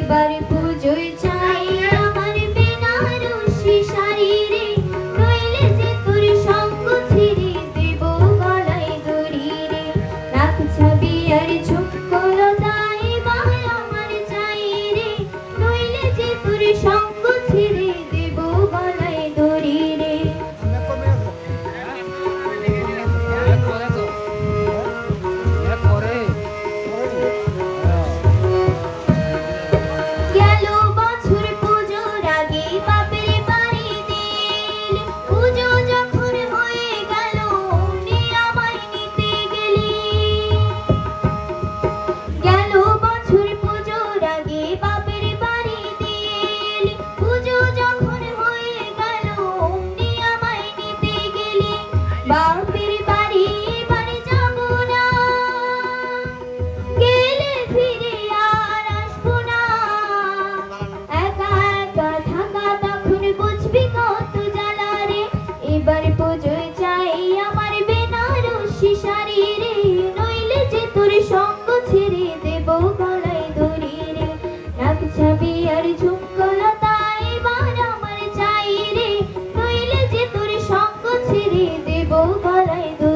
এবার পুজোয় চাই আমার বেনারসি শাড়ি রে, নইলে যে তোর সঙ্গ ছিঁড়ে দেব গলায় দড়ি রে। নাক ছাবি আর ঝুমকোলতা এবার আমার চাই রে, নইলে যে তোর সঙ্গ ছিঁড়ে দেব গলায় দড়ি রে। গেল বছর পুজোর আগে বাপের বাড়ি দিল, পুজো যখন হয়ে গেল অমনি আমায় নিতে গেলি। গেল বছর পুজোর আগে বাপের বাড়ি দিল, পুজো যখন হয়ে গেল অমনি আমায় নিতে গেলি। বাপের বাড়ি এবার যাব না, গেলে ফিরে আর আসবো না। একা একা থাকা তখন বুঝবি কত জ্বালা রে। এবার পুজোয় চাই আমার বেনারসি শাড়ি রে, নইলে যে তোর সঙ্গ ছেড়ে দেব গলায় দড়ি রে। নাক ছাবি আর ঝুমকোলতা এবার আমার চাই রে, নইলে যে তোর সঙ্গ ছেড়ে দেব গলায় দড়ি।